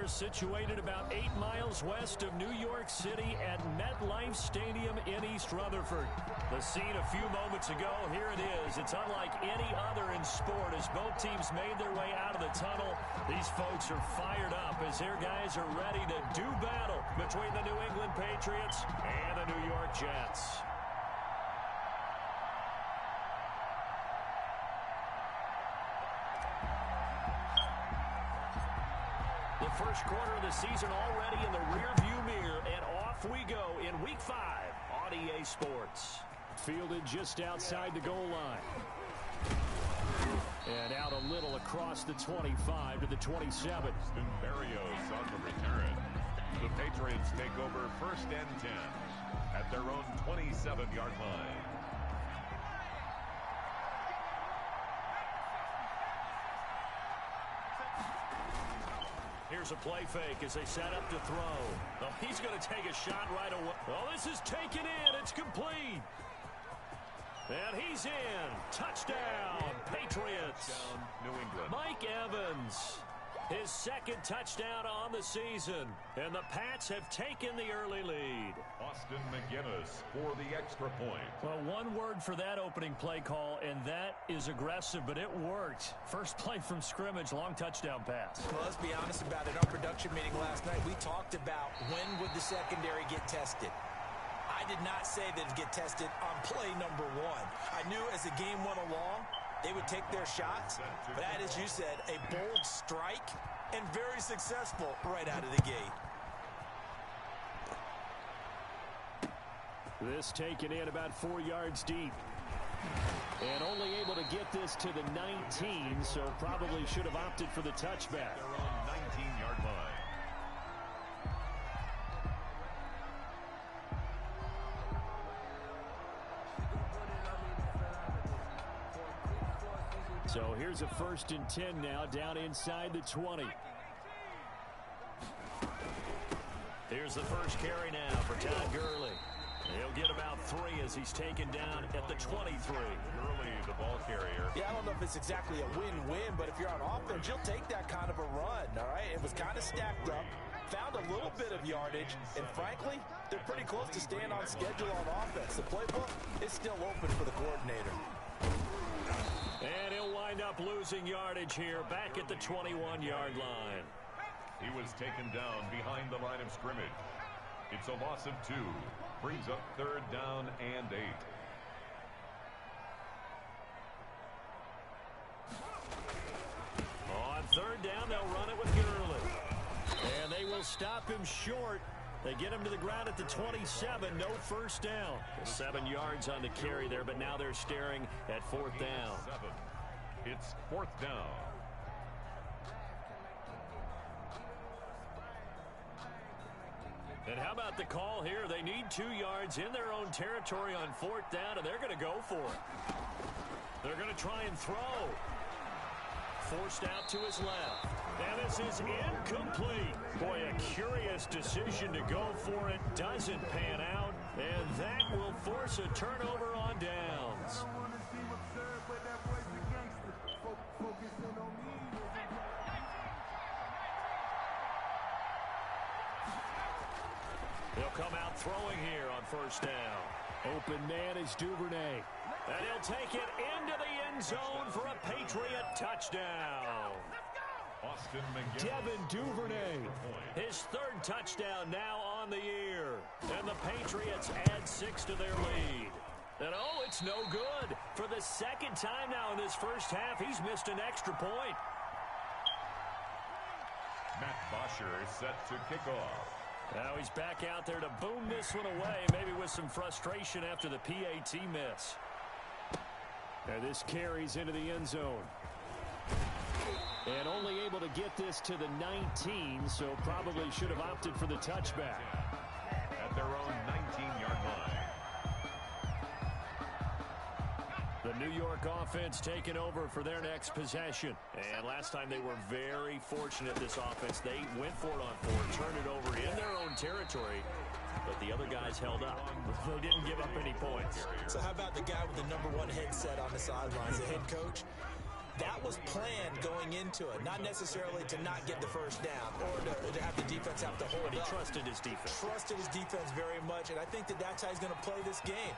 They're situated about 8 miles west of New York City at MetLife Stadium in East Rutherford. The scene a few moments ago, here it is. It's unlike any other in sport as both teams made their way out of the tunnel. These folks are fired up as their guys are ready to do battle between the New England Patriots and the New York Jets. The first quarter of the season already in the rearview mirror, and off we go in Week 5 on EA Sports. Fielded just outside the goal line. And out a little across the 25 to the 27. Barrios on the return. The Patriots take over 1st and 10 at their own 27-yard line. Here's a play fake as they set up to throw. Oh, he's going to take a shot right away. Oh, this is taken in. It's complete. And he's in. Touchdown, Patriots. Touchdown, New England. Mike Evans, his 2nd touchdown on the season. And the Pats have taken the early lead. Austin McGinnis for the extra point. Well, one word for that opening play call, and that is aggressive, but it worked. First play from scrimmage, long touchdown pass. Well, let's be honest about it. Our production meeting last night, we talked about when would the secondary get tested. I did not say that it'd get tested on play number 1. I knew as the game went along, they would take their shots. But that, as you said, a bold strike and very successful right out of the gate. This taken in about 4 yards deep. And only able to get this to the 19, so probably should have opted for the touchback. Their own 19-yard line. So here's a 1st and 10 now, down inside the 20. Here's the first carry now for Todd Gurley. He'll get about 3 as he's taken down at the 23. Gurley, the ball carrier. Yeah, I don't know if it's exactly a win-win, but if you're on offense, you'll take that kind of a run, all right? It was kind of stacked up, found a little bit of yardage, and frankly, they're pretty close to staying on schedule on offense. The playbook is still open for the coordinator. And he'll wind up losing yardage here back at the 21-yard line. He was taken down behind the line of scrimmage. It's a loss of 2. Brings up 3rd down and 8. On 3rd down, they'll run it with Gurley. And they will stop him short. They get him to the ground at the 27. No first down. 7 yards on the carry there, but now they're staring at 4th down. It's 4th down. And how about the call here? They need 2 yards in their own territory on 4th down, and they're going to go for it. They're going to try and throw. Forced out to his left. And this is incomplete. Boy, a curious decision to go for it. Doesn't pan out. And that will force a turnover on downs. He'll come out throwing here on 1st down. Open man is Duvernay. And he'll take it into the end zone for a Patriot touchdown. Austin McGinnis. Devin Duvernay, his 3rd touchdown now on the year. And the Patriots add 6 to their lead. And oh, it's no good. For the 2nd time now in this first half, he's missed an extra point. Matt Bosher is set to kick off. Now he's back out there to boom this one away, maybe with some frustration after the PAT miss. And this carries into the end zone. And only able to get this to the 19, so probably should have opted for the touchback. At their own 19-yard line. The New York offense taking over for their next possession. And last time they were very fortunate, this offense. They went for it on 4, turned it over in their own territory, but the other guys held up. They didn't give up any points. So how about the guy with the #1 headset on the sidelines, the head coach? That was planned going into it, not necessarily to not get the first down or to to have the defense have to hold But he up. trusted his defense. Trusted his defense very much, and I think that that's how he's going to play this game.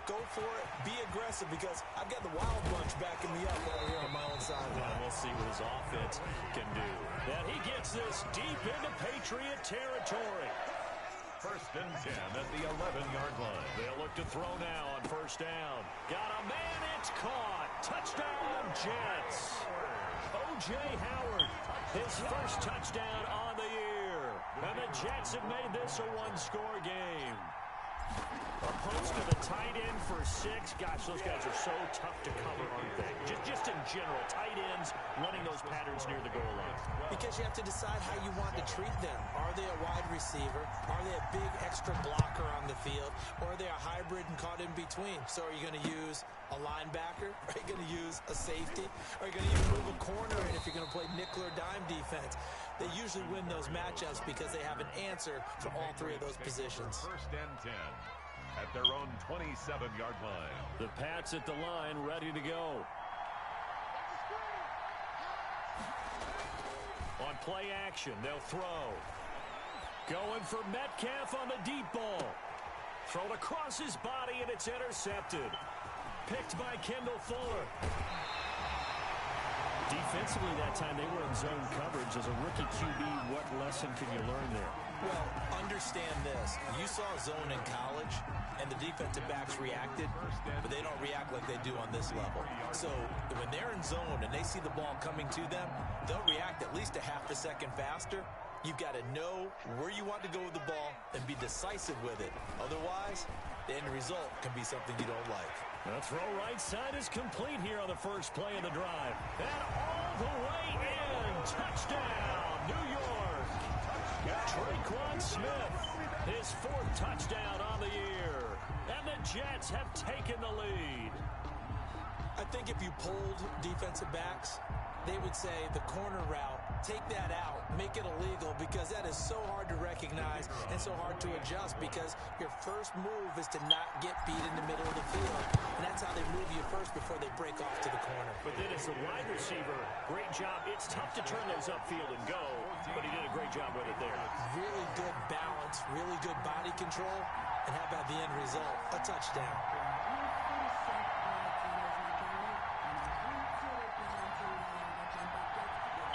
Go for it. Be aggressive, because I've got the Wild Bunch backing me up over here on my own sideline. We'll see what his offense can do. And he gets this deep into Patriot territory. First and 10 at the 11-yard line. They'll look to throw now on first down. Got a man, it's caught. Touchdown, Jets. O.J. Howard, his first touchdown on the year. And the Jets have made this a one-score game. Approach to the tight end for 6. Gosh, those guys are so tough to cover, aren't they? Just in general, tight ends running those patterns near the goal line. Because you have to decide how you want to treat them. Are they a wide receiver? Are they a big extra blocker on the field? Or are they a hybrid and caught in between? So are you going to use a linebacker? Are you going to use a safety? Are you going to even move a corner in if you're going to play nickel or dime defense? They usually win those matchups because they have an answer for all three of those positions. First and 10 at their own 27-yard line. The Pats at the line, ready to go. On play action, they'll throw. Going for Metcalf on the deep ball. Thrown across his body, and it's intercepted. Picked by Kendall Fuller. Defensively that time, they were in zone coverage. As a rookie QB, what lesson can you learn there? Well, understand this. You saw zone in college, and the defensive backs reacted, but they don't react like they do on this level. So when they're in zone and they see the ball coming to them, they'll react at least a half a second faster. You've got to know where you want to go with the ball and be decisive with it. Otherwise, the end result can be something you don't like. The throw right side is complete here on the first play of the drive. And all the way in. Touchdown, New York. Traquan Smith, his 4th touchdown on the year. And the Jets have taken the lead. I think if you polled defensive backs, they would say the corner route, take that out, make it illegal, because that is so hard to recognize and so hard to adjust, because your first move is to not get beat in the middle of the field. And that's how they move you first before they break off to the corner. But then as a wide receiver, great job. It's tough to turn those upfield and go, but he did a great job with it there. Really good balance, really good body control, and how about the end result? A touchdown.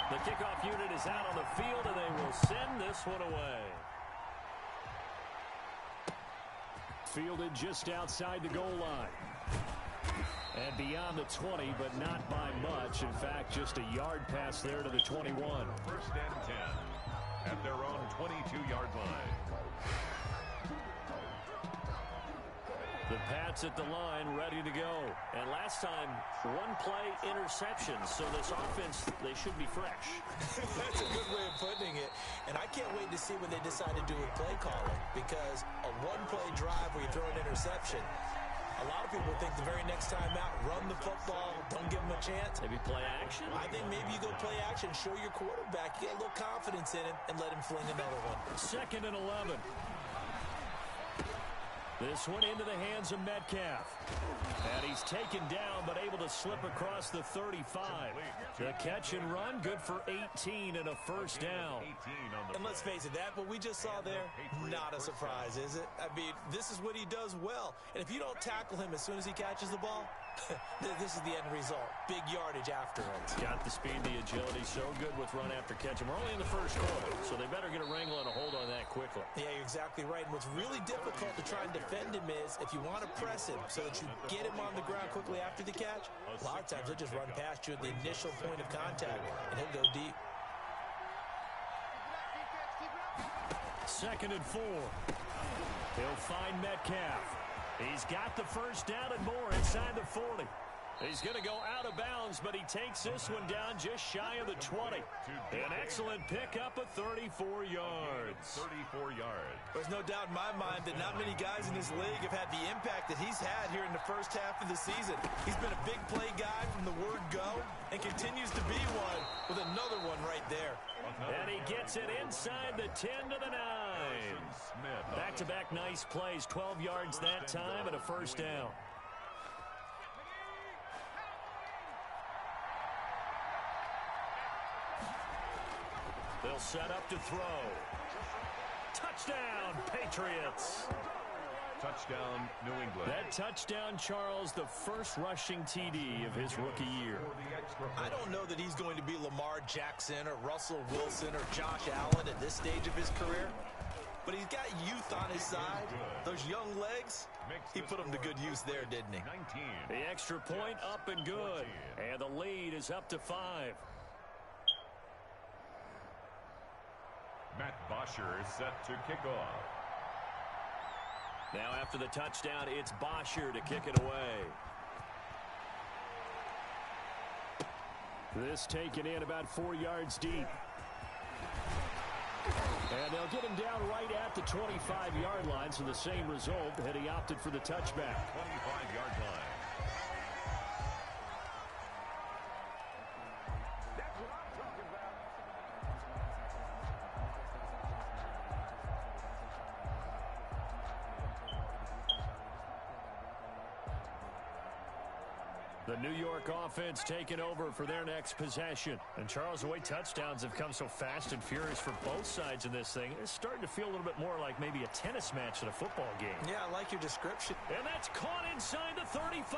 The kickoff unit is out on the field, and they will send this one away. Fielded just outside the goal line. And beyond the 20, but not by much. In fact, just a yard pass there to the 21. First and 10 at their own 22-yard line. The Pats at the line, ready to go. And last time, 1-play interception. So this offense, they should be fresh. That's a good way of putting it. And I can't wait to see what they decide to do with play calling. Because a 1-play drive where you throw an interception, a lot of people think the very next time out, run the football, don't give them a chance. Maybe play action? I think maybe you go play action, show your quarterback, get a little confidence in him, and let him fling another one. 2nd and 11. This one into the hands of Metcalf. And he's taken down, but able to slip across the 35. The catch and run, good for 18 and a first down. And let's face it, that what we just saw there, not a surprise, is it? I mean, this is what he does well. And if you don't tackle him as soon as he catches the ball, this is the end result. Big yardage afterwards. Got the speed, the agility, so good with run after catch. And we're only in the first quarter, so they better get a wrangle and a hold on that quickly. Yeah, you're exactly right. And what's really difficult to try and defend him is if you want to press him so that you get him on the ground quickly after the catch, a lot of times he'll just run past you at the initial point of contact, and he'll go deep. 2nd and 4. He'll find Metcalf. He's got the first down and more inside the 40. He's going to go out of bounds, but he takes this one down just shy of the 20. An excellent pickup of 34 yards. 34 yards. There's no doubt in my mind that not many guys in this league have had the impact that he's had here in the first half of the season. He's been a big play guy from the word go and continues to be one with another one right there. And he gets it inside the 10 to the 9. Back-to-back nice plays, 12 yards that time and a first down. They'll set up to throw. Touchdown, Patriots. Touchdown, New England. That touchdown, Charles, the first rushing TD of his rookie year. I don't know that he's going to be Lamar Jackson or Russell Wilson or Josh Allen at this stage of his career, but he's got youth on his side. Those young legs, he put them to good use there, didn't he? 19. The extra point up and good, and the lead is up to 5. Matt Bosher is set to kick off. Now after the touchdown, it's Bosher to kick it away. This taken in about 4 yards deep. And they'll get him down right at the 25-yard line, so the same result had he opted for the touchback. 25-yard line. The New York offense taking over for their next possession. And Charles, the way touchdowns have come so fast and furious for both sides in this thing, it's starting to feel a little bit more like maybe a tennis match at a football game. Yeah, I like your description. And that's caught inside the 35.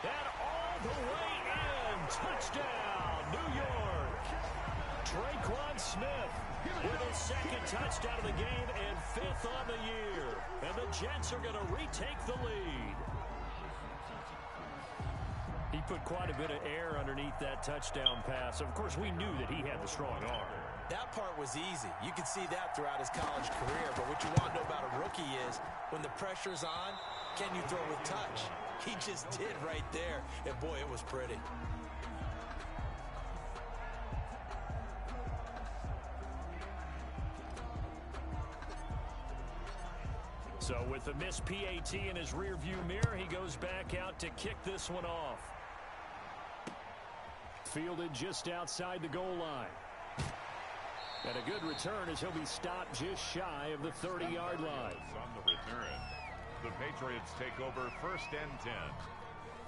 And all the way in. Touchdown, New York. Traquan Smith with his second touchdown of the game and 5th on the year. And the Jets are going to retake the lead. He put quite a bit of air underneath that touchdown pass. Of course, we knew that he had the strong arm. That part was easy. You could see that throughout his college career. But what you want to know about a rookie is when the pressure's on, can you throw with touch? He just did right there. And, boy, it was pretty. So with the missed PAT in his rearview mirror, he goes back out to kick this one off. Fielded just outside the goal line. And a good return as he'll be stopped just shy of the 30-yard line. On the return, the Patriots take over 1st and 10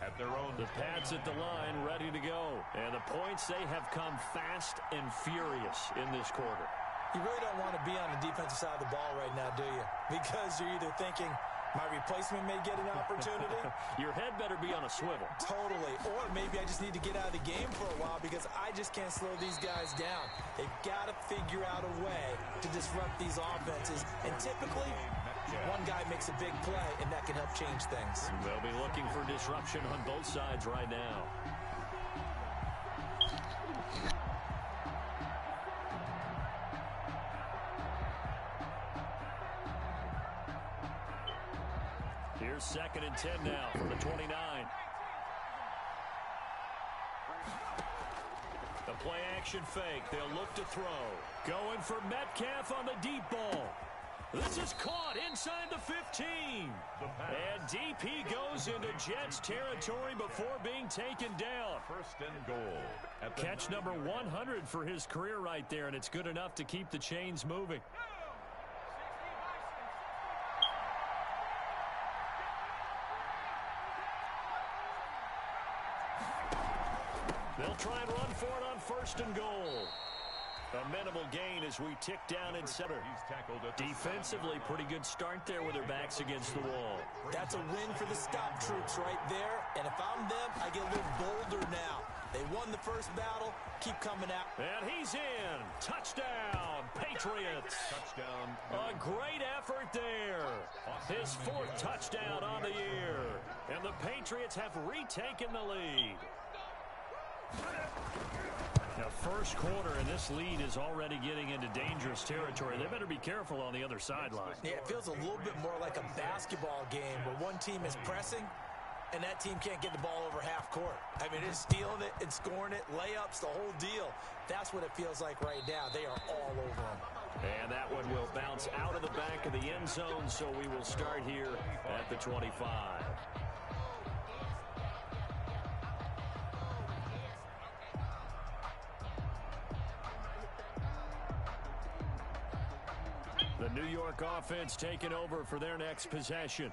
at their own. The Pats at the line ready to go. And the points, they have come fast and furious in this quarter. You really don't want to be on the defensive side of the ball right now, do you? Because you're either thinking, my replacement may get an opportunity. Your head better be on a swivel. Totally. Or maybe I just need to get out of the game for a while because I just can't slow these guys down. They've got to figure out a way to disrupt these offenses. And typically, one guy makes a big play, and that can help change things. They'll be looking for disruption on both sides right now. Here's 2nd and 10 now from the 29. The play action fake. They'll look to throw. Going for Metcalf on the deep ball. This is caught inside the 15. And deep he goes into Jets territory before being taken down. 1st and goal. Catch number 100 for his career right there, and it's good enough to keep the chains moving. They'll try and run for it on 1st and goal. A minimal gain as we tick down in center. Defensively, pretty good start there with their backs against the wall. That's a win for the stop troops right there. And if I'm them, I get a little bolder now. They won the first battle. Keep coming out. And he's in. Touchdown, Patriots. Touchdown. A great effort there. His 4th touchdown on the year. And the Patriots have retaken the lead. Now, first quarter, and this lead is already getting into dangerous territory. They better be careful on the other sideline. Yeah, it feels a little bit more like a basketball game where one team is pressing and that team can't get the ball over half court. I mean, it's stealing it and scoring it, layups, the whole deal. That's what it feels like right now. They are all over them. And that one will bounce out of the back of the end zone, so we will start here at the 25. The New York offense taking over for their next possession.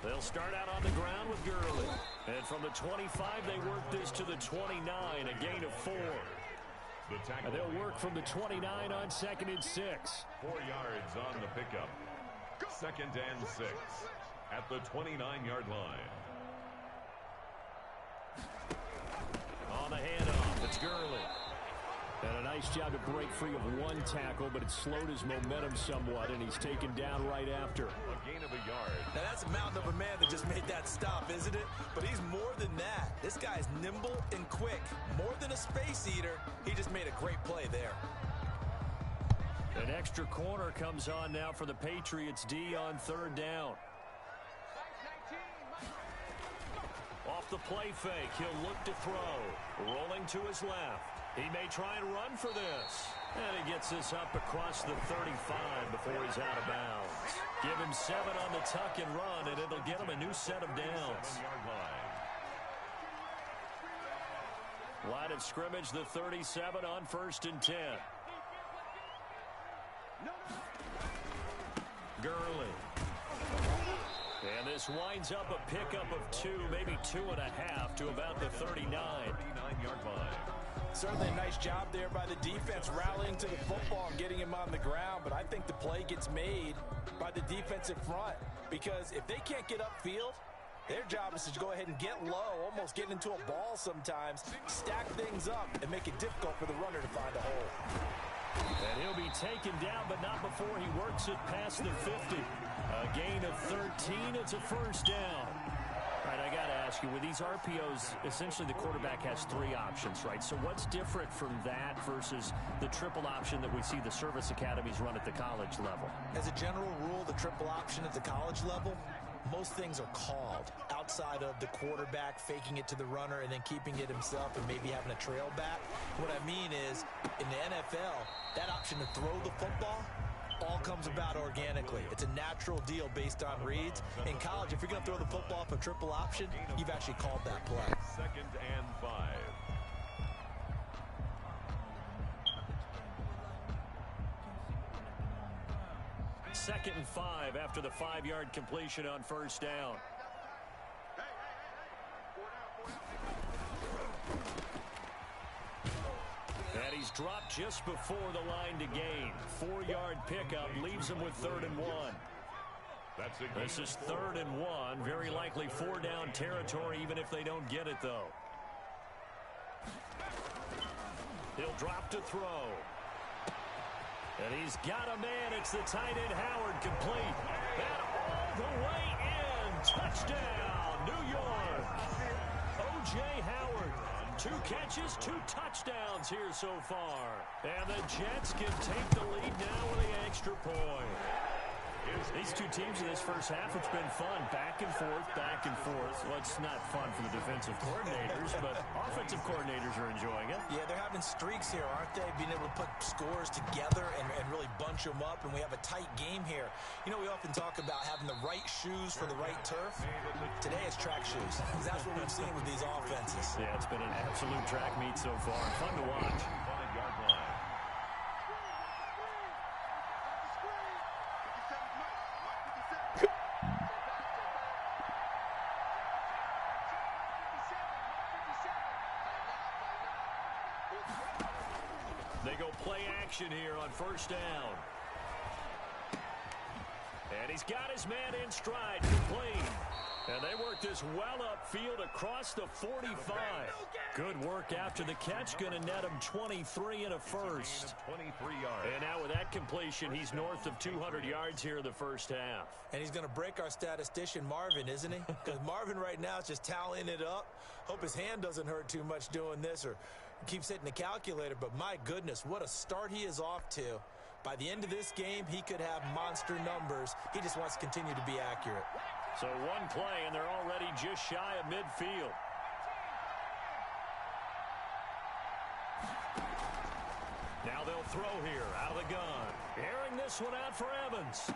They'll start out on the ground with Gurley. And from the 25, they work this to the 29, a gain of 4. And they'll work from the 29 on 2nd and 6. 4 yards on the pickup. 2nd and 6 at the 29-yard line. On the handoff, it's Gurley. And a nice job to break free of 1 tackle, but it slowed his momentum somewhat, and he's taken down right after. A gain of a yard. Now that's a mountain of a man that just made that stop, isn't it? But he's more than that. This guy's nimble and quick. More than a space eater, he just made a great play there. An extra corner comes on now for the Patriots D on 3rd down. Off the play fake, he'll look to throw. Rolling to his left. He may try and run for this. And he gets this up across the 35 before he's out of bounds. Give him 7 on the tuck and run, and it'll get him a new set of downs. 7-yard line. Line of scrimmage, the 37 on 1st and 10. Gurley. And this winds up a pickup of 2, maybe 2.5 to about the 39. 39-yard line. Certainly a nice job there by the defense rallying to the football and getting him on the ground, but I think the play gets made by the defensive front because if they can't get upfield, their job is to go ahead and get low, almost get into a ball sometimes, stack things up, and make it difficult for the runner to find a hole. And he'll be taken down, but not before he works it past the 50. A gain of 13, it's a 1st down. All right, I got to ask you, with these RPOs, essentially the quarterback has 3 options, right? So what's different from that versus the triple option that we see the service academies run at the college level? As a general rule, the triple option at the college level, most things are called outside of the quarterback faking it to the runner and then keeping it himself and maybe having a trail back. What I mean is, in the NFL, that option to throw the football all comes about organically. It's a natural deal based on reads. In college, if you're going to throw the football off a triple option, you've actually called that play. 2nd and 5. Second and 5 after the 5-yard completion on 1st down. And he's dropped just before the line to gain. 4-yard pickup leaves him with 3rd and 1. This is 3rd and 1. Very likely 4-down territory, even if they don't get it, though. He'll drop to throw. And he's got a man. It's the tight end Howard, complete. And all the way in. Touchdown, New York. O.J. Howard. 2 catches, 2 touchdowns here so far. And the Jets can take the lead now with the extra point. These 2 teams in this first half, it's been fun. Back and forth, back and forth. Well, it's not fun for the defensive coordinators, but offensive coordinators are enjoying it. Yeah, they're having streaks here, aren't they? Being able to put scores together and really bunch them up, and we have a tight game here. You know, we often talk about having the right shoes for the right turf. Today it's track shoes. That's what we've seen with these offenses. Yeah, it's been an absolute track meet so far. Fun to watch. 5-yard line. They go play action here on 1st down. And he's got his man in stride, complete. And they work this well upfield across the 45. Good work after the catch. Going to net him 23 and a first. 23 yards. And now with that completion, he's north of 200 yards here in the first half. And he's going to break our statistician, Marvin, isn't he? Because Marvin right now is just tallying it up. Hope his hand doesn't hurt too much doing this or keeps hitting the calculator. But my goodness, what a start he is off to. By the end of this game, he could have monster numbers. He just wants to continue to be accurate. So 1 play, and they're already just shy of midfield. Now they'll throw here out of the gun. Airing this one out for Evans.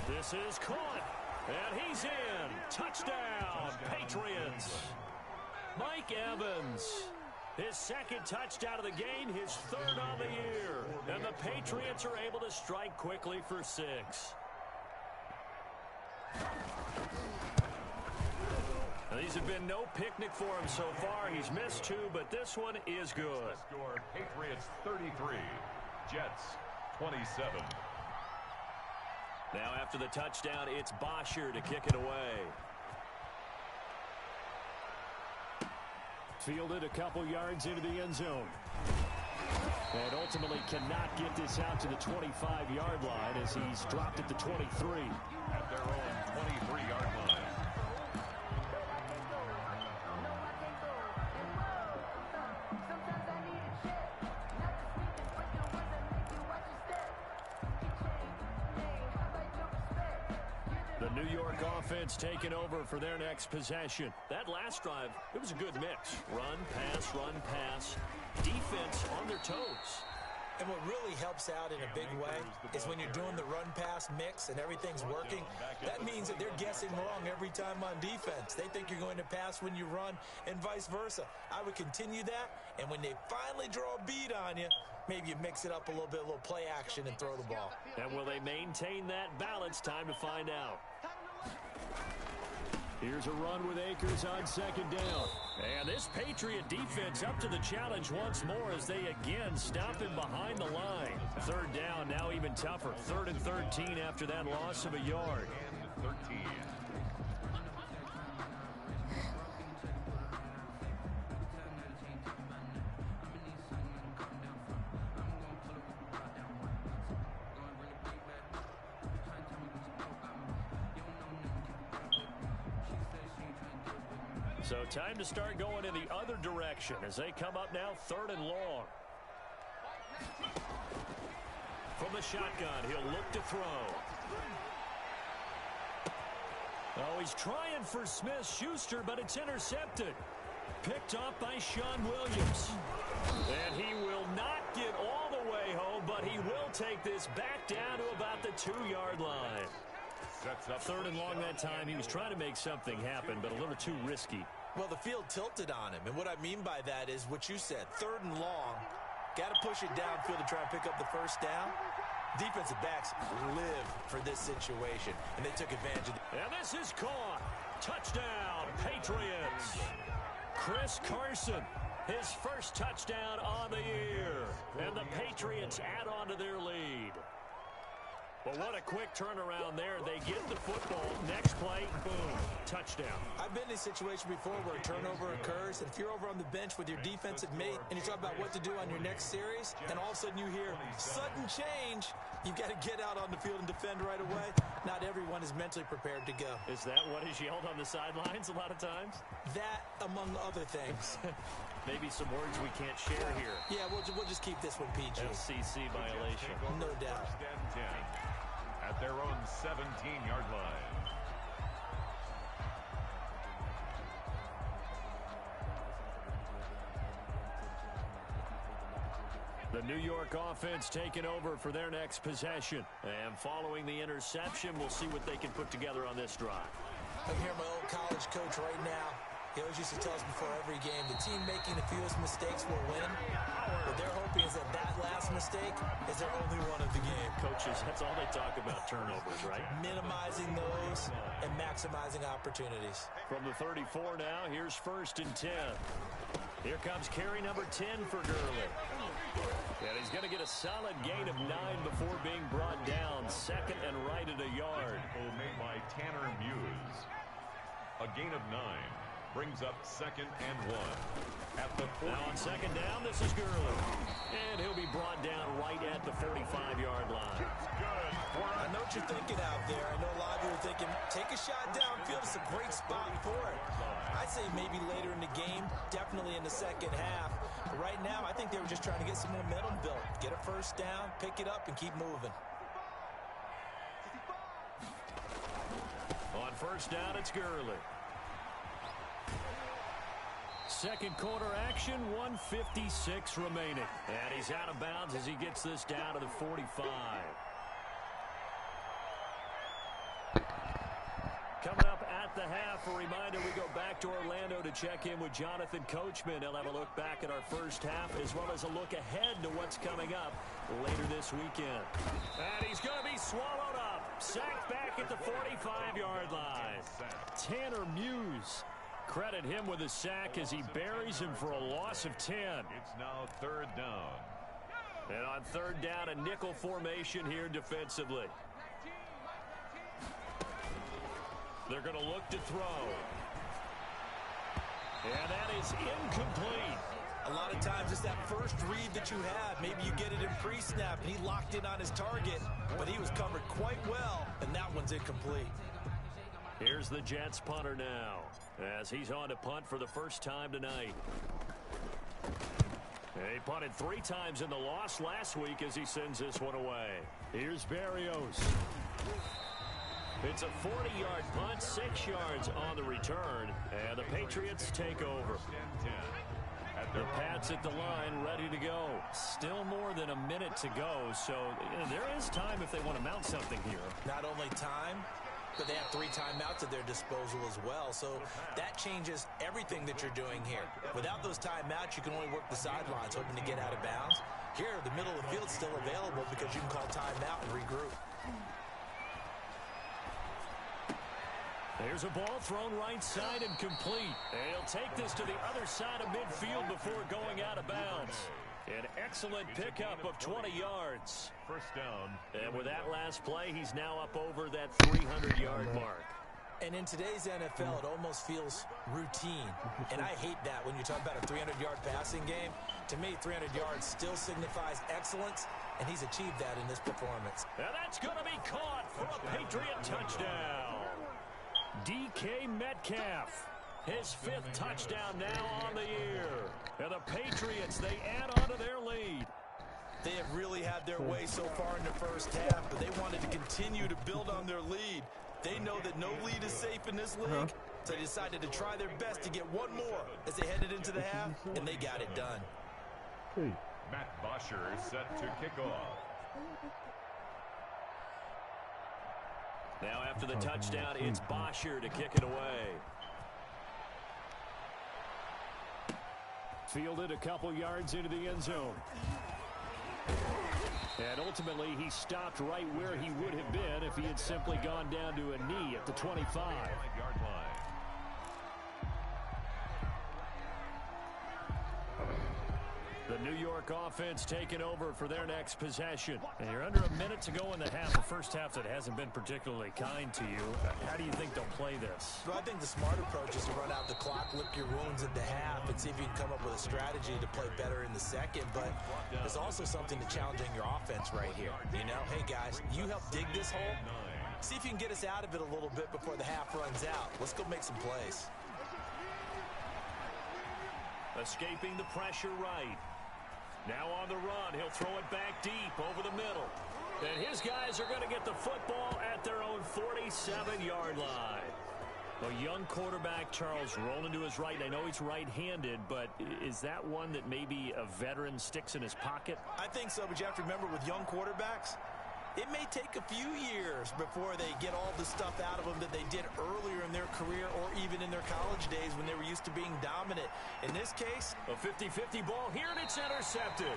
This is caught, and he's in. Touchdown, Patriots. Mike Evans. His 2nd touchdown of the game, his 3rd on the year. And the Patriots are able to strike quickly for 6. These have been no picnic for him so far. He's missed 2, but this one is good. Score Patriots 33, Jets 27. Now after the touchdown, it's Bosher to kick it away. Fielded a couple yards into the end zone. And ultimately cannot get this out to the 25-yard line as he's dropped at the 23. At their own 23-yard line. The New York offense taking over for their next possession. That last drive, it was a good mix. Run, pass, defense on their toes. And what really helps out in a big way is when you're doing the run-pass mix and everything's working, that means that they're guessing wrong every time on defense. They think you're going to pass when you run and vice versa. I would continue that, and when they finally draw a beat on you, maybe you mix it up a little bit, a little play action and throw the ball. And will they maintain that balance? Time to find out. Here's a run with Akers on second down. And this Patriot defense up to the challenge once more as they again stop him behind the line. Third down, now even tougher. 3rd and 13 after that loss of a yard. And 13. So time to start going in the other direction as they come up now 3rd and long. From the shotgun, he'll look to throw. Oh, he's trying for Smith-Schuster, but it's intercepted. Picked off by Sean Williams. And he will not get all the way home, but he will take this back down to about the 2-yard line. Sets up 3rd and long that time. He was trying to make something happen, but a little too risky. Well, the field tilted on him, and what I mean by that is what you said, 3rd and long. Got to push it downfield to try and pick up the first down. Defensive backs live for this situation, and they took advantage of it. And this is caught. Touchdown, Patriots. Chris Carson, his first touchdown on the year. And the Patriots add on to their lead. Well, what a quick turnaround there. They get the football. Next play, boom, touchdown. I've been in a situation before where a turnover occurs, and if you're over on the bench with your defensive mate and you talk about what to do on your next series, and all of a sudden you hear sudden change, you've got to get out on the field and defend right away. Not everyone is mentally prepared to go. Is that what is yelled on the sidelines a lot of times? That, among other things. Maybe some words we can't share here. Yeah, we'll just keep this one PG. FCC violation. No doubt. First and 10 at their own 17-yard line. The New York offense taking over for their next possession. And following the interception, we'll see what they can put together on this drive. I'm here, my old college coach right now. He always used to tell us before every game, the team making the fewest mistakes will win. What they're hoping is that last mistake is their only one of the game. Coaches, that's all they talk about, turnovers, right? Minimizing those and maximizing opportunities. From the 34 now, here's 1st and 10. Here comes carry number 10 for Gurley. And he's going to get a solid gain of 9 before being brought down. 2nd and right at a yard. Made by Tanner Muse. A gain of 9. Brings up 2nd and 1. At the 40. Now on 2nd down, this is Gurley. And he'll be brought down right at the 45-yard line. Good. I know what you're thinking out there. I know a lot of you are thinking, take a shot downfield. It's a great spot for it. I'd say maybe later in the game, definitely in the second half. But right now, I think they were just trying to get some momentum built. Get a first down, pick it up, and keep moving. On 1st down, it's Gurley. 2nd quarter action, 1:56 remaining. And he's out of bounds as he gets this down to the 45. Coming up at the half, a reminder, we go back to Orlando to check in with Jonathan Coachman. He'll have a look back at our first half as well as a look ahead to what's coming up later this weekend. And he's going to be swallowed up. Sacked back at the 45-yard line. Tanner Muse Credit him with a sack as he buries him for a loss of 10. It's now 3rd down. And on 3rd down, a nickel formation here defensively. They're going to look to throw. And that is incomplete. A lot of times it's that first read that you have. Maybe you get it in pre-snap, and he locked in on his target, but he was covered quite well, and that one's incomplete. Here's the Jets punter now, as he's on to punt for the first time tonight. He punted 3 times in the loss last week as he sends this one away. Here's Berrios. It's a 40-yard punt, 6 yards on the return, and the Patriots take over. The Pats at the line, ready to go. Still more than a minute to go, so there is time if they want to mount something here. Not only time, but they have 3 timeouts at their disposal as well, so that changes everything that you're doing here. Without those timeouts, you can only work the sidelines, hoping to get out of bounds. Here, the middle of the field's still available because you can call timeout and regroup. There's a ball thrown right side and complete. And he'll take this to the other side of midfield before going out of bounds. An excellent pickup of 20 yards. 1st down. And with that last play, he's now up over that 300-yard mark. And in today's NFL, it almost feels routine. And I hate that when you talk about a 300-yard passing game. To me, 300 yards still signifies excellence, and he's achieved that in this performance. And that's going to be caught for a Patriot touchdown. DK Metcalf, his 5th touchdown now on the year. And the Patriots, they add on to their lead. They have really had their way so far in the first half, but they wanted to continue to build on their lead. They know that no lead is safe in this league, so they decided to try their best to get one more as they headed into the half, and they got it done. Matt Bosher is set to kick off. Now after the touchdown, it's Bosher to kick it away. Fielded a couple yards into the end zone. And ultimately, he stopped right where he would have been if he had simply gone down to a knee at the 25. Yard line. The New York offense taking over for their next possession. And you're under a minute to go in the half, a first half that hasn't been particularly kind to you. How do you think they'll play this? Well, I think the smart approach is to run out the clock, lick your wounds at the half, and see if you can come up with a strategy to play better in the second. But there's also something to challenging your offense right here. You know, hey, guys, you help dig this hole. See if you can get us out of it a little bit before the half runs out. Let's go make some plays. Escaping the pressure right. Now on the run, he'll throw it back deep over the middle. And his guys are going to get the football at their own 47-yard line. A young quarterback, Charles, rolling to his right. I know he's right-handed, but is that one that maybe a veteran sticks in his pocket? I think so, but you have to remember with young quarterbacks, it may take a few years before they get all the stuff out of them that they did earlier in their career or even in their college days when they were used to being dominant. In this case, a 50-50 ball here, and it's intercepted.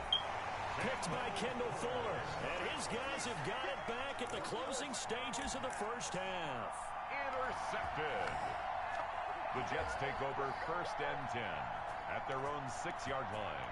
Picked by Kendall Fuller. And his guys have got it back at the closing stages of the first half. Intercepted. The Jets take over 1st and 10 at their own 6-yard line.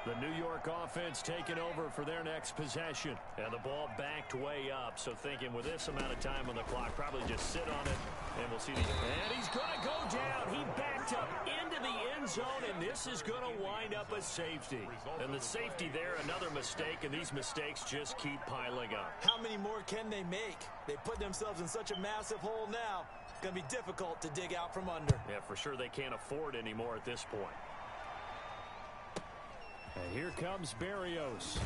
The New York offense taking over for their next possession. And the ball backed way up. So thinking with this amount of time on the clock, probably just sit on it. And we'll see the... And he's going to go down. He backed up into the end zone. And this is going to wind up a safety. And the safety there, another mistake. And these mistakes just keep piling up. How many more can they make? They put themselves in such a massive hole now. It's going to be difficult to dig out from under. Yeah, for sure they can't afford anymore at this point. And here comes Berrios.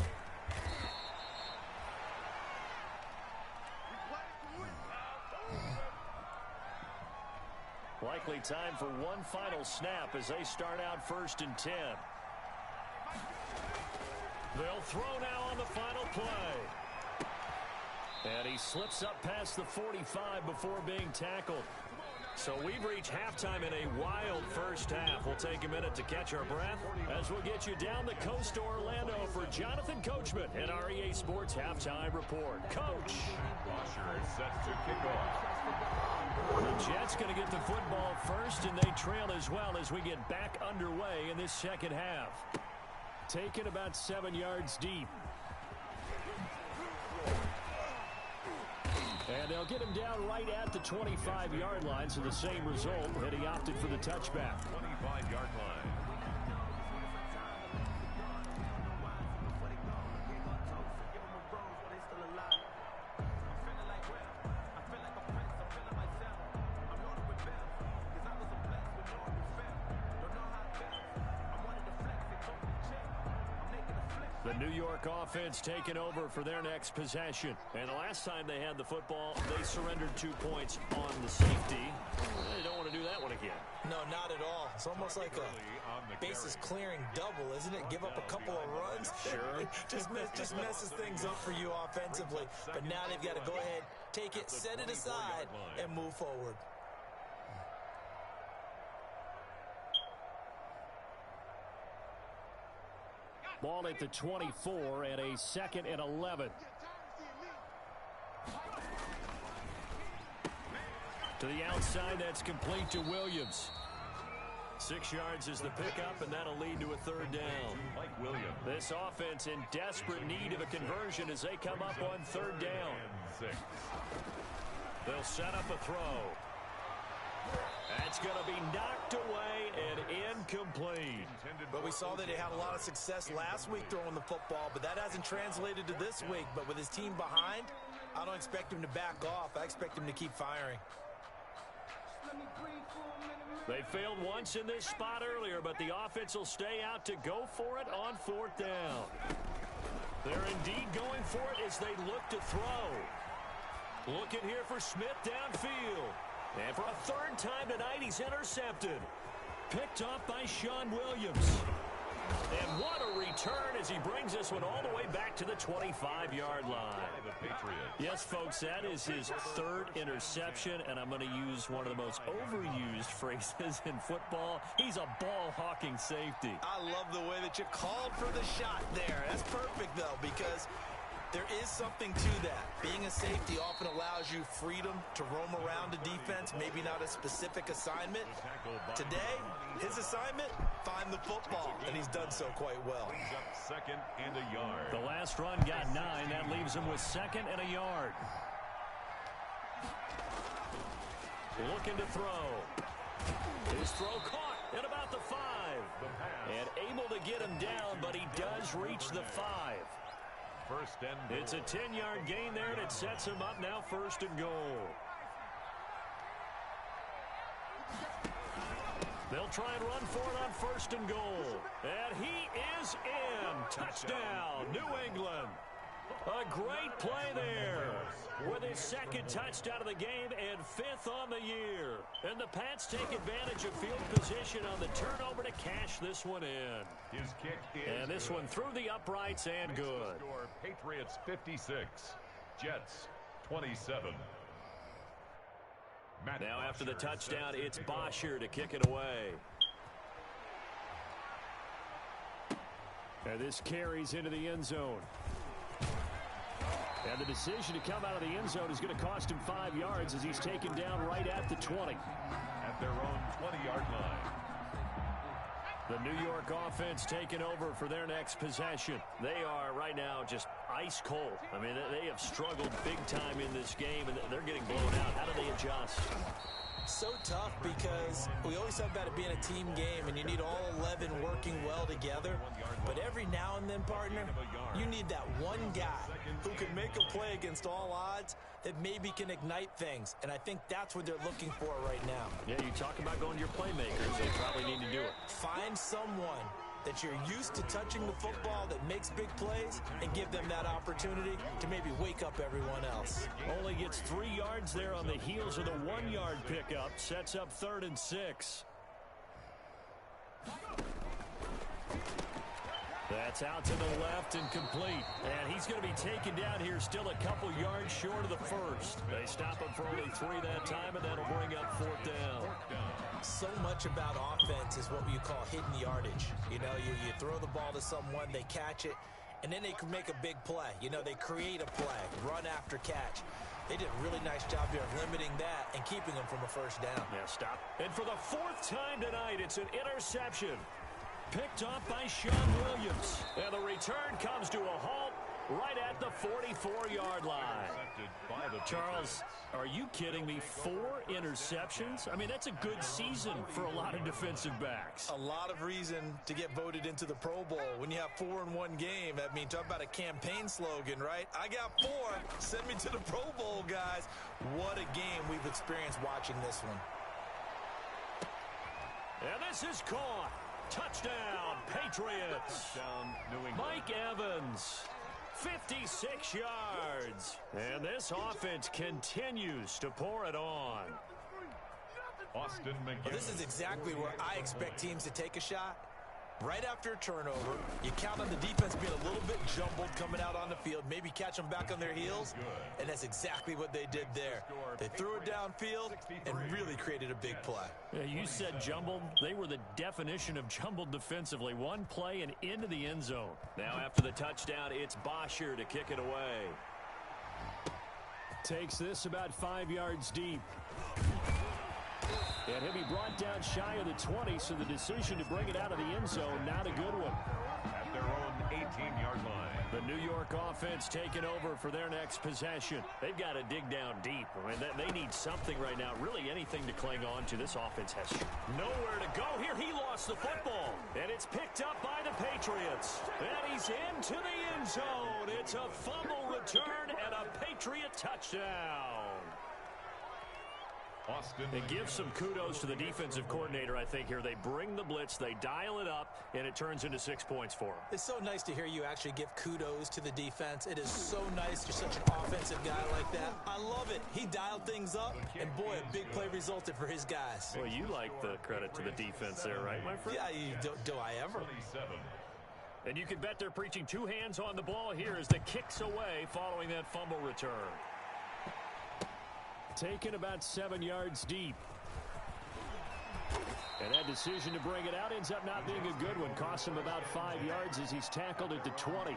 Likely time for one final snap as they start out 1st and 10. They'll throw now on the final play. And he slips up past the 45 before being tackled. So we've reached halftime in a wild first half. We'll take a minute to catch our breath as we'll get you down the coast to Orlando for Jonathan Coachman and our EA Sports Halftime Report. Coach. Washer is set to kick off. The Jets going to get the football first, and they trail as well as we get back underway in this second half. Taken about 7 yards deep. And they'll get him down right at the 25-yard line, so the same result, and he opted for the touchback. 25-yard line. The New York offense taking over for their next possession. And the last time they had the football, they surrendered 2 points on the safety. They don't want to do that one again. No, not at all. It's almost like a bases clearing double, isn't it? Give up a couple of runs. Sure. just messes things up for you offensively. But now they've got to go ahead, take it, set it aside, and move forward. Ball at the 24 and a 2nd and 11. To the outside, that's complete to Williams. 6 yards is the pickup, and that'll lead to a 3rd down. Mike Williams. This offense in desperate need of a conversion as they come up on 3rd down. 6. They'll set up a throw. That's going to be knocked away and incomplete. But we saw that he had a lot of success last week throwing the football, but that hasn't translated to this week. But with his team behind, I don't expect him to back off. I expect him to keep firing. They failed once in this spot earlier, but the offense will stay out to go for it on 4th down. They're indeed going for it as they look to throw. Looking here for Smith downfield. And for a 3rd time tonight, he's intercepted. Picked off by Sean Williams. And what a return as he brings this one all the way back to the 25-yard line. Yes, folks, that is his 3rd interception, and I'm going to use one of the most overused phrases in football. He's a ball-hawking safety. I love the way that you called for the shot there. That's perfect, though, because there is something to that. Being a safety often allows you freedom to roam around a defense, maybe not a specific assignment. Today, his assignment, find the football, and he's done so quite well. 2nd and a yard. The last run got 9. That leaves him with 2nd and a yard. Looking to throw. His throw caught at about the 5. And able to get him down, but he does reach the 5. First and goal. It's a 10-yard gain there, and it sets him up now 1st and goal. They'll try and run for it on 1st and goal. And he is in. Touchdown, New England. A great play there with his 2nd touchdown of the game and 5th on the year. And the Pats take advantage of field position on the turnover to cash this one in. His kick is and this good. one through the uprights and good. Score, Patriots 56, Jets 27. Now after the touchdown, it's Bosher to kick it away. And this carries into the end zone. And the decision to come out of the end zone is going to cost him 5 yards as he's taken down right at the 20. At their own 20-yard line. The New York offense taking over for their next possession. They are right now just ice cold. I mean, they have struggled big time in this game, and they're getting blown out. How do they adjust? So tough because we always talk about it being a team game, and you need all 11 working well together. But every now and then, partner, you need that one guy who can make a play against all odds that maybe can ignite things. And I think that's what they're looking for right now. Yeah, you talk about going to your playmakers. They probably need to do it. Find someone that you're used to touching the football that makes big plays and give them that opportunity to maybe wake up everyone else. Only gets 3 yards there on the heels of the 1-yard pickup. Sets up 3rd and 6. That's out to the left and complete. And he's going to be taken down here still a couple yards short of the first. They stop him for only 3 that time, and that'll bring up 4th down. So much about offense is what you call hidden yardage. You know, you throw the ball to someone, they catch it, and then they can make a big play. You know, they create a play, run after catch. They did a really nice job here of limiting that and keeping them from a first down. Yeah, stop. And for the 4th time tonight, it's an interception. Picked off by Sean Williams. And the return comes to a halt right at the 44-yard line. Charles, are you kidding me? 4 interceptions? I mean, that's a good season for a lot of defensive backs. A lot of reason to get voted into the Pro Bowl. When you have 4 in one game, I mean, talk about a campaign slogan, right? I got 4. Send me to the Pro Bowl, guys. What a game we've experienced watching this one. And this is caught. Touchdown, Patriots. Touchdown, New England. Mike Evans. 56 yards. And this offense continues to pour it on. Austin McGinnis. Well, this is exactly where I expect teams to take a shot. Right after a turnover, you count on the defense being a little bit jumbled coming out on the field, maybe catch them back on their heels, and that's exactly what they did there. They threw it downfield and really created a big play. Yeah, you said jumbled. They were the definition of jumbled defensively. One play and into the end zone. Now after the touchdown, it's Bosher to kick it away. Takes this about 5 yards deep. And he'll be brought down shy of the 20, so the decision to bring it out of the end zone, not a good one. At their own 18-yard line. The New York offense taking over for their next possession. They've got to dig down deep. I mean, they need something right now, really anything to cling on to. This offense has nowhere to go. Here he lost the football, and it's picked up by the Patriots. And he's into the end zone. It's a fumble return and a Patriot touchdown. It gives some kudos to the defensive coordinator, I think, here. They bring the blitz, they dial it up, and it turns into 6 points for them. It's so nice to hear you actually give kudos to the defense. It is so nice you're such an offensive guy like that. I love it. He dialed things up, and boy, a big play resulted for his guys. Well, you like the credit to the defense there, right, my friend? Yeah, do I ever? And you can bet they're preaching 2 hands on the ball here as the kick's away following that fumble return. Taken about 7 yards deep. And that decision to bring it out ends up not being a good one. Costs him about 5 yards as he's tackled at the 20.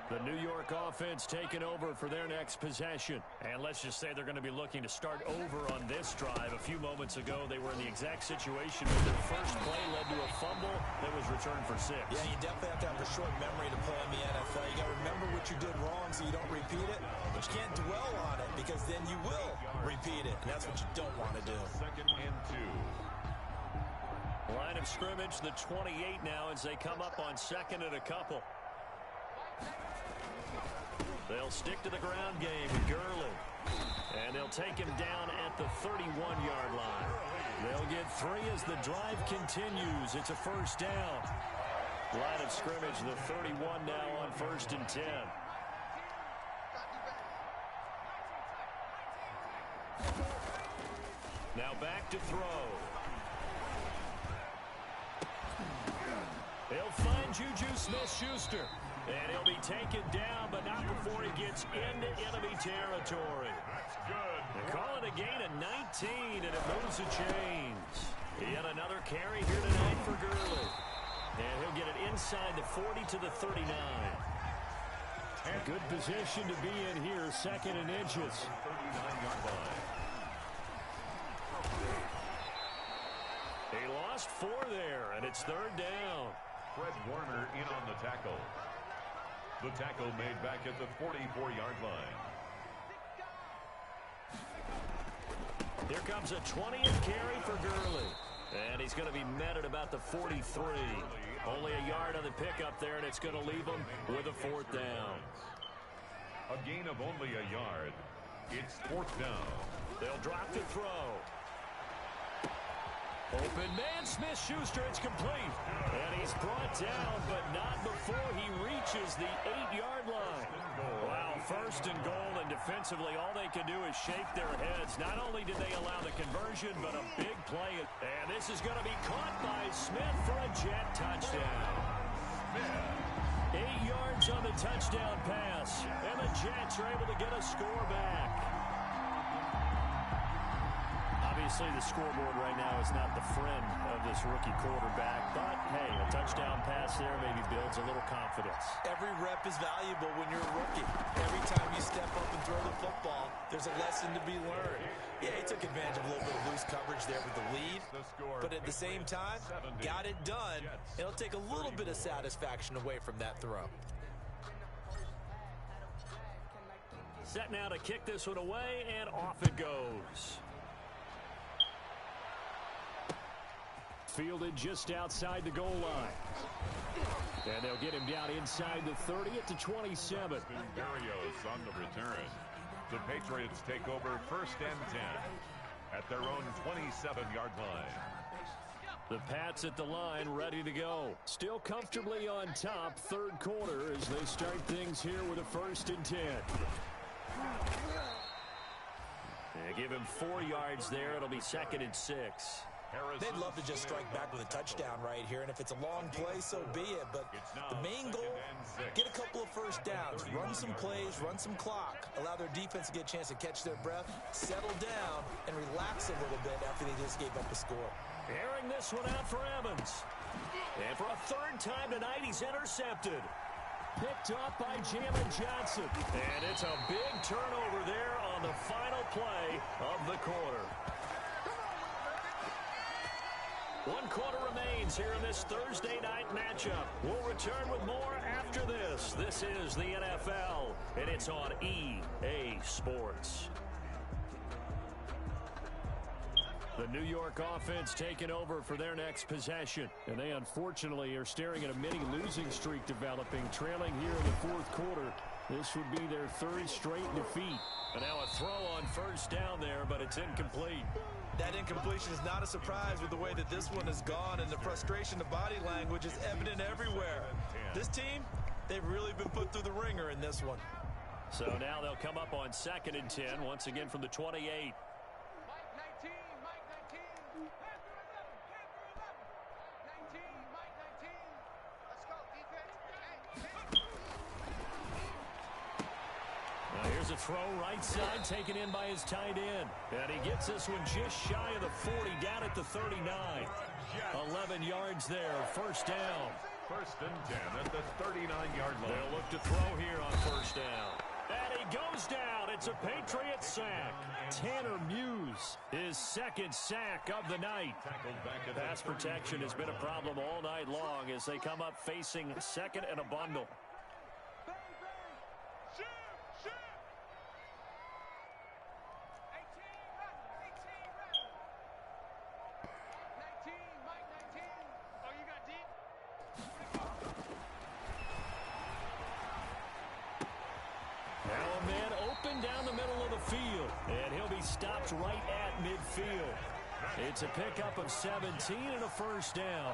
The New York offense taking over for their next possession. And let's just say they're going to be looking to start over on this drive. A few moments ago, they were in the exact situation where their first play led to a fumble that was returned for 6. Yeah, you definitely have to have a short memory to play in the NFL. You got to remember what you did wrong so you don't repeat it. But you can't dwell on it because then you will repeat it. And that's what you don't want to do. 2nd and 2. Line of scrimmage, the 28 now as they come up on 2nd and a couple. They'll stick to the ground game with Gurley. And they'll take him down at the 31-yard line. They'll get 3 as the drive continues. It's a first down. Line of scrimmage, the 31 now on 1st and 10. Now back to throw. He'll find Juju Smith-Schuster. And he'll be taken down, but not before he gets into enemy territory. That's good. They call it a gain of 19, and it moves the chains. Yet another carry here tonight for Gurley. And he'll get it inside the 40 to the 39. A good position to be in here, 2nd and inches. 39-yard line. He lost 4 there, and it's 3rd down. Fred Warner in on the tackle. The tackle made back at the 44-yard line. Here comes a 20th carry for Gurley. And he's going to be met at about the 43. Only a yard on the pickup there, and it's going to leave him with a 4th down. A gain of only a yard. It's 4th down. They'll drop to throw. Open man, Smith-Schuster, it's complete. And he's brought down, but not before he reaches the 8-yard line. Wow, First and goal, and defensively, all they can do is shake their heads. Not only did they allow the conversion, but a big play. And this is going to be caught by Smith for a Jet touchdown. 8 yards on the touchdown pass, and the Jets are able to get a score back. Obviously, the scoreboard right now is not the friend of this rookie quarterback, but, hey, a touchdown pass there maybe builds a little confidence. Every rep is valuable when you're a rookie. Every time you step up and throw the football, there's a lesson to be learned. Yeah, he took advantage of a little bit of loose coverage there with the lead, but at the same time, got it done. It'll take a little bit of satisfaction away from that throw. Set now to kick this one away, and off it goes. Fielded just outside the goal line. And they'll get him down inside the 30 at the 27. Barrios on the return. The Patriots take over first and 10 at their own 27-yard line. The Pats at the line, ready to go. Still comfortably on top, third quarter, as they start things here with a first and 10. They give him 4 yards there. It'll be second and 6. They'd love to just strike back with a touchdown right here, and if it's a long play, so be it. But the main goal, get a couple of first downs, run some plays, run some clock, allow their defense to get a chance to catch their breath, settle down, and relax a little bit after they just gave up the score. Airing this one out for Evans. And for a third time tonight, he's intercepted. Picked up by Jalen Johnson. And it's a big turnover there on the final play of the quarter. 1 quarter remains here in this Thursday night matchup. We'll return with more after this. This is the NFL, and it's on EA Sports. The New York offense taking over for their next possession. And they unfortunately are staring at a mini losing streak developing, trailing here in the fourth quarter. This would be their third straight defeat. And now a throw on first down there, but it's incomplete. That incompletion is not a surprise with the way that this one has gone, and the frustration, the body language is evident everywhere. This team, they've really been put through the ringer in this one. So now they'll come up on second and 10, once again from the 28. Here's a throw right side, taken in by his tight end. And he gets this one just shy of the 40, down at the 39. 11 yards there, first down. First and 10 at the 39-yard line. They'll look to throw here on first down. And he goes down. It's a Patriot sack. Tanner Muse, his second sack of the night. Pass protection has been a problem all night long as they come up facing second and a bundle. Stopped right at midfield. It's a pickup of 17 and a first down.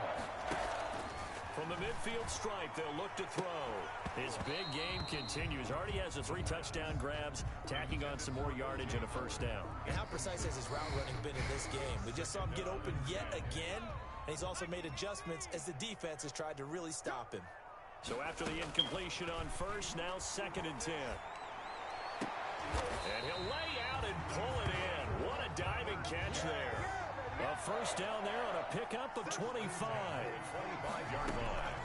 From the midfield stripe, they'll look to throw. His big game continues. Already has the 3 touchdown grabs, tacking on some more yardage and a first down. And how precise has his route running been in this game? We just saw him get open yet again, and he's also made adjustments as the defense has tried to really stop him. So after the incompletion on first, now second and 10. And he'll lay out and pull it in. What a diving catch there. A first down there on a pickup of 25. 25-yard line.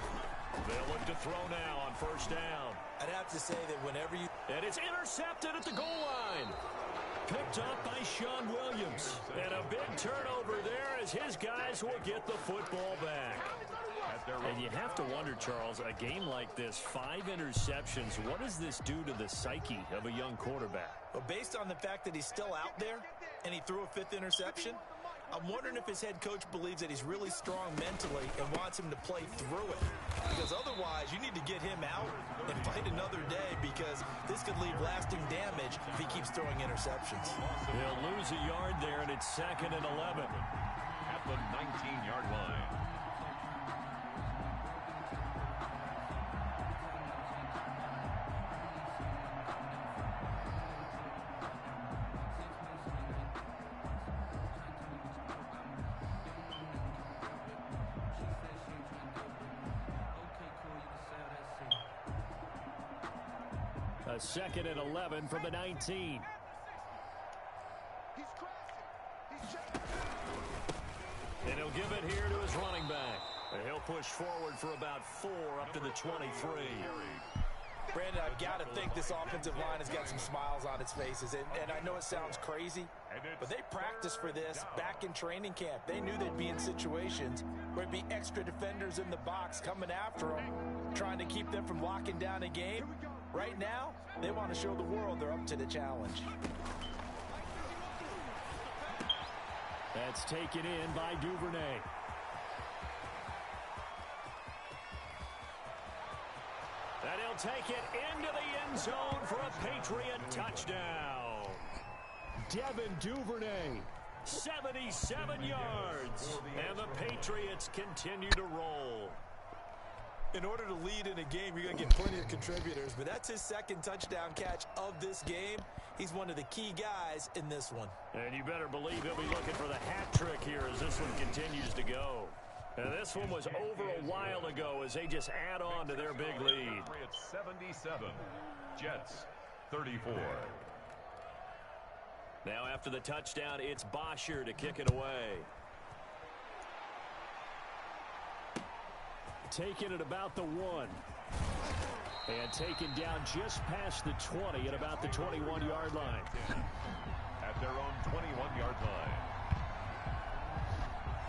They'll look to throw now on first down. I'd have to say that whenever you... And it's intercepted at the goal line. Picked up by Sean Williams. And a big turnover there as his guys will get the football back. And you have to wonder, Charles, a game like this, 5 interceptions, what does this do to the psyche of a young quarterback? Well, based on the fact that he's still out there and he threw a 5th interception, I'm wondering if his head coach believes that he's really strong mentally and wants him to play through it. Because otherwise, you need to get him out and fight another day, because this could leave lasting damage if he keeps throwing interceptions. He'll lose a yard there, and it's second and 11. At the 19-yard line. A 2nd and 11 from the 19. And he'll give it here to his running back. And he'll push forward for about 4 up to the 23. Brandon, I've got to think this offensive line has got some smiles on its faces. And I know it sounds crazy, but they practiced for this back in training camp. They knew they'd be in situations where there'd be extra defenders in the box coming after them, trying to keep them from locking down a game. Right now, they want to show the world they're up to the challenge. That's taken in by Duvernay. And he'll take it into the end zone for a Patriot touchdown. Devin Duvernay, 77 yards. And the Patriots continue to roll. In order to lead in a game, you're going to get plenty of contributors, but that's his 2nd touchdown catch of this game. He's one of the key guys in this one. And you better believe he'll be looking for the hat trick here as this one continues to go. And this one was over a while ago as they just add on to their big lead. Patriots 77, Jets 34. Now after the touchdown, it's Bosher to kick it away. Taken at about the 1. And taken down just past the 20 at about the 21-yard line. At their own 21-yard line.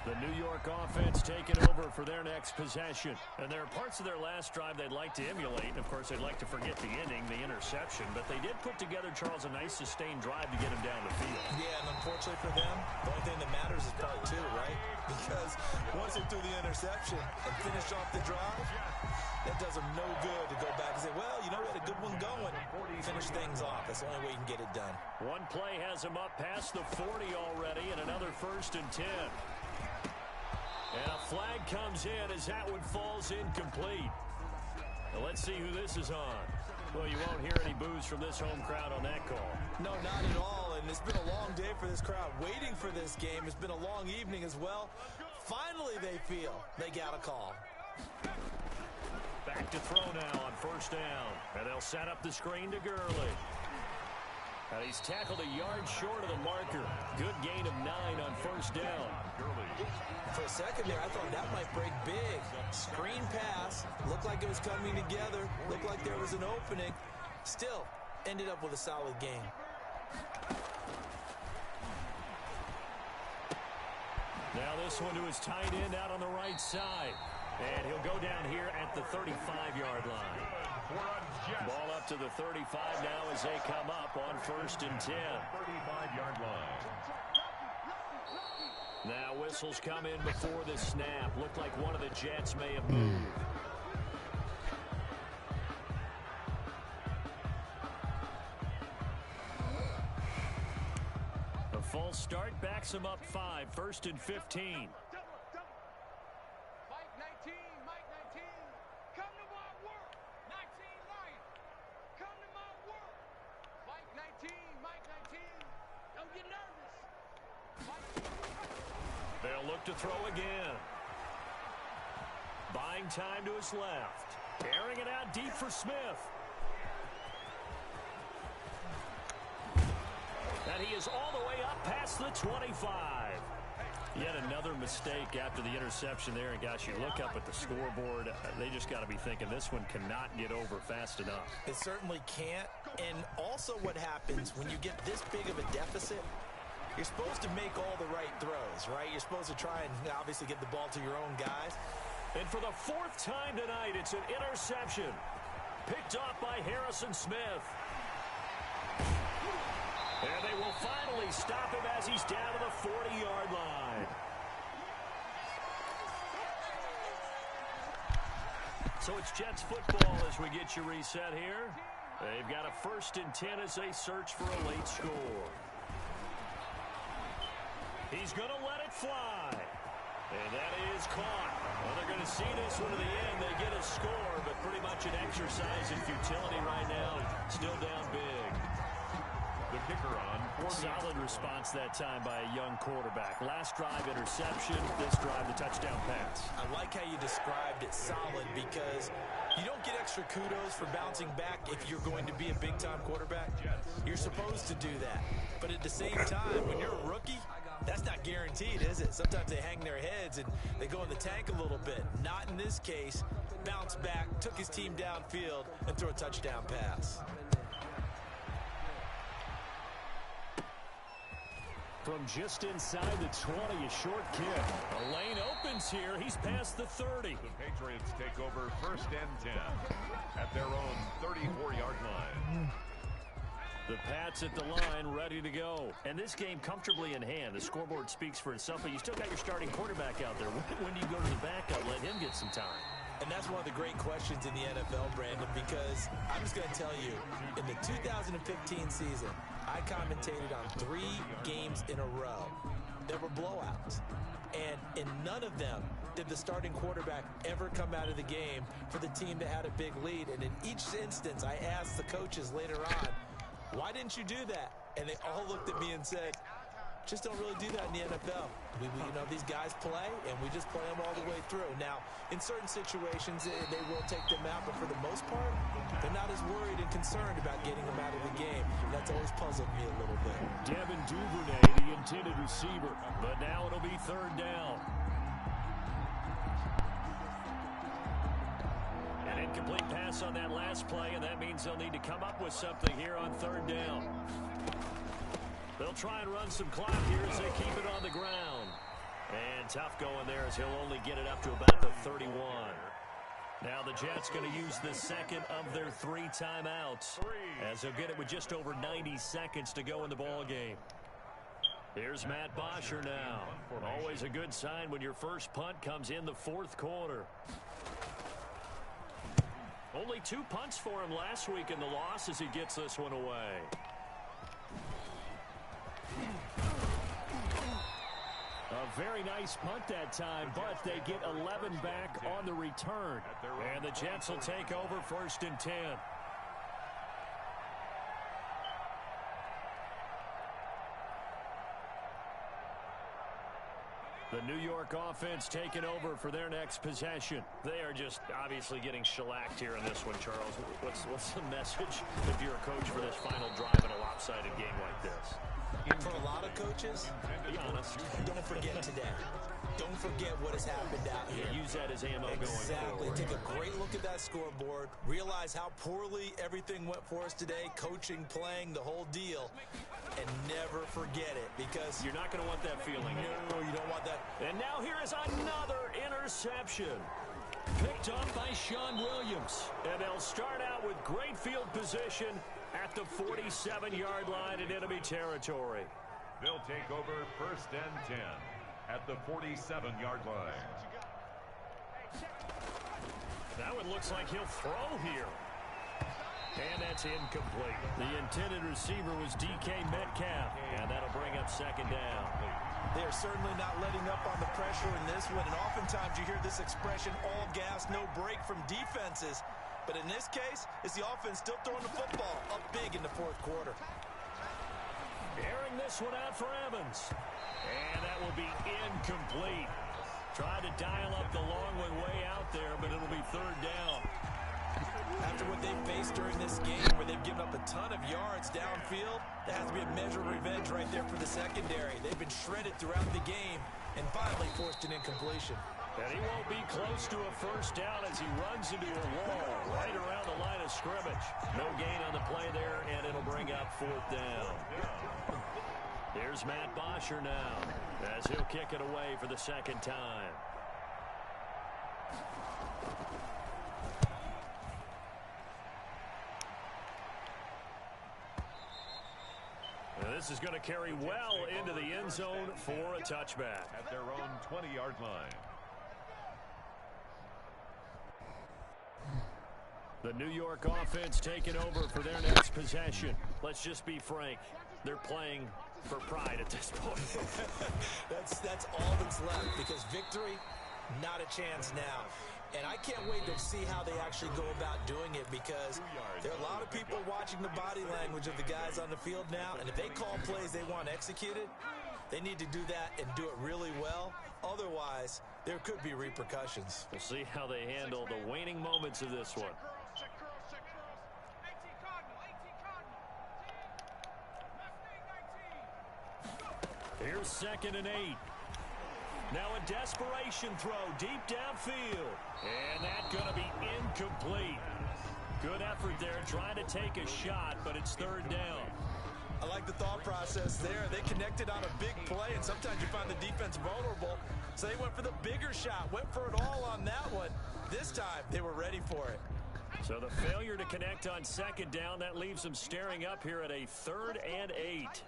The New York offense taking over for their next possession. And there are parts of their last drive they'd like to emulate. And, of course, they'd like to forget the inning, the interception. But they did put together, Charles, a nice sustained drive to get him down the field. Yeah, and unfortunately for them, the only thing that matters is part 2, right? Because once they threw the interception and finished off the drive, that does them no good to go back and say, well, you know, we had a good one going. Finish things off. That's the only way you can get it done. One play has him up past the 40 already, and another 1st and 10. And a flag comes in as that one falls incomplete. Now let's see who this is on. Well, you won't hear any boos from this home crowd on that call. No, not at all. And it's been a long day for this crowd waiting for this game. It's been a long evening as well. Finally, they feel they got a call. Back to throw now on 1st down. And they'll set up the screen to Gurley. And he's tackled a yard short of the marker. Good gain of 9 on 1st down. For a second there, I thought that might break big. Screen pass. Looked like it was coming together. Looked like there was an opening. Still, ended up with a solid game. Now this one to his tight end out on the right side. And he'll go down here at the 35-yard line. Ball up to the 35 now as they come up on 1st and 10. 35-yard line. Now whistles come in before the snap. Looked like one of the Jets may have moved. A false start backs him up 5. 1st and 15. They'll look to throw again. Buying time to his left. Airing it out deep for Smith. And he is all the way up past the 25. Yet another mistake after the interception there. And, gosh, you look up at the scoreboard. They just got to be thinking this one cannot get over fast enough. It certainly can't. And also what happens when you get this big of a deficit, you're supposed to make all the right throws, right? You're supposed to try and obviously get the ball to your own guys. And for the 4th time tonight, it's an interception. Picked off by Harrison Smith. And they will finally stop him as he's down to the 40-yard line. So it's Jets football as we get you reset here. They've got a 1st and 10 as they search for a late score. He's going to let it fly. And that is caught. Well, they're going to see this one to the end. They get a score, but pretty much an exercise in futility right now. Still down big. The kicker on. Solid response that time by a young quarterback. Last drive, interception. This drive, the touchdown pass. I like how you described it solid because You don't get extra kudos for bouncing back if you're going to be a big-time quarterback. You're supposed to do that. But at the same time, when you're a rookie, that's not guaranteed, is it? Sometimes they hang their heads and they go in the tank a little bit. Not in this case. Bounce back, took his team downfield, and threw a touchdown pass. From just inside the 20, a short kick. A lane opens here. He's past the 30. The Patriots take over 1st and 10 at their own 34-yard line. The Pats at the line, ready to go. And this game comfortably in hand. The scoreboard speaks for itself, but you still got your starting quarterback out there. When do you go to the backup? Let him get some time. And that's one of the great questions in the NFL, Brandon, because I'm just going to tell you, in the 2015 season, I commentated on 3 games in a row. There were blowouts. And in none of them did the starting quarterback ever come out of the game for the team that had a big lead. And in each instance, I asked the coaches later on, why didn't you do that? And they all looked at me and said, just don't really do that in the NFL. You know, these guys play, and we just play them all the way through. Now, in certain situations, they will take them out, but for the most part, they're not as worried and concerned about getting them out of the game. And that's always puzzled me a little bit. Devin Duvernay, the intended receiver, but now it'll be 3rd down. An incomplete pass on that last play, and that means they'll need to come up with something here on 3rd down. They'll try and run some clock here as they keep it on the ground. And tough going there as he'll only get it up to about the 31. Now the Jets going to use the second of their 3 timeouts as they'll get it with just over 90 seconds to go in the ball game. Here's Matt Bosher now. Always a good sign when your first punt comes in the 4th quarter. Only 2 punts for him last week in the loss as he gets this one away. A very nice punt that time, but they get 11 back on the return. And the Jets will take over 1st and 10. The New York offense taking over for their next possession. They are just obviously getting shellacked here in this one, Charles. What's the message if you're a coach for this final drive in a lopsided game like this? For a lot of coaches, be honest, don't forget today. Don't forget what has happened out here. Yeah, use that as ammo going forward. Take a great look at that scoreboard. Realize how poorly everything went for us today. Coaching, playing, the whole deal. And never forget it, because you're not going to want that feeling. No, you don't want that. And now here is another interception. Picked up by Sean Williams. And they'll start out with great field position at the 47-yard line in enemy territory. They'll take over 1st and 10 at the 47-yard line. That one looks like he'll throw here. And that's incomplete. The intended receiver was DK Metcalf, and that'll bring up 2nd down. They are certainly not letting up on the pressure in this one, and oftentimes you hear this expression, all gas, no break from defenses. But in this case, it's the offense still throwing the football up big in the 4th quarter. Airing this one out for Evans. And that will be incomplete. Tried to dial up the long one way out there, but it'll be 3rd down. After what they've faced during this game, where they've given up a ton of yards downfield, there has to be a measure of revenge right there for the secondary. They've been shredded throughout the game and finally forced an incompletion. And he won't be close to a 1st down as he runs into a wall right around the line of scrimmage. No gain on the play there, and it'll bring up 4th down. Here's Matt Bosher now as he'll kick it away for the 2nd time. Now this is going to carry well into the end zone for a touchback. At their own 20-yard line. The New York offense taking over for their next possession. Let's just be frank. They're playing for pride at this point. That's all that's left, because victory, not a chance now. And I can't wait to see how they actually go about doing it, because there are a lot of people watching the body language of the guys on the field now, and if they call plays they want executed, they need to do that and do it really well. Otherwise, there could be repercussions. We'll see how they handle the waning moments of this one. Here's 2nd and 8. Now a desperation throw deep downfield. And that's going to be incomplete. Good effort there trying to take a shot, but it's 3rd down. I like the thought process there. They connected on a big play, and sometimes you find the defense vulnerable. So they went for the bigger shot, went for it all on that one. This time, they were ready for it. So the failure to connect on 2nd down, that leaves them staring up here at a 3rd and 8.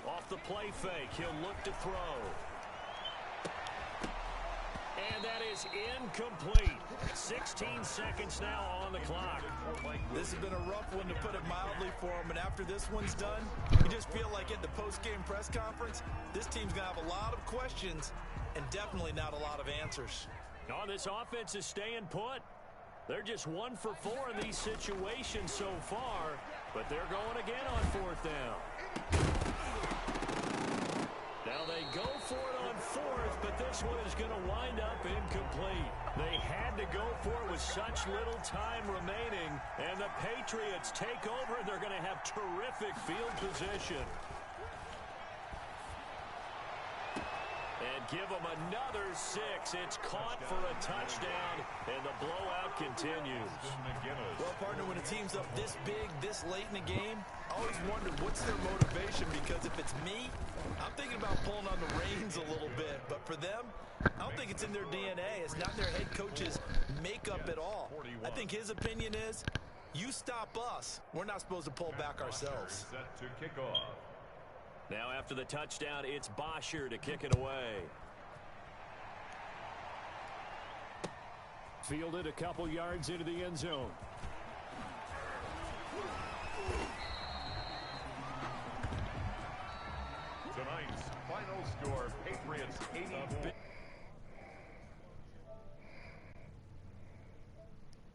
Off the play fake, he'll look to throw. And that is incomplete. 16 seconds now on the clock. This has been a rough one, to put it mildly, for him. And after this one's done, you just feel like at the post-game press conference, this team's going to have a lot of questions and definitely not a lot of answers. Oh, this offense is staying put. They're just 1 for 4 in these situations so far, but they're going again on 4th down. Now they go for it on 4th, but this one is going to wind up incomplete. They had to go for it with such little time remaining, and the Patriots take over. They're going to have terrific field position. And give them another 6. It's caught for a touchdown, and the blowout continues. Well, partner, when a team's up this big, this late in the game, I always wonder what's their motivation, because if it's me, I'm thinking about pulling on the reins a little bit. But for them, I don't think it's in their DNA. It's not their head coach's makeup at all. I think his opinion is, you stop us, we're not supposed to pull back ourselves. Set to kick off. Now after the touchdown, it's Bosher to kick it away. Fielded a couple yards into the end zone. Tonight's final score, Patriots 84.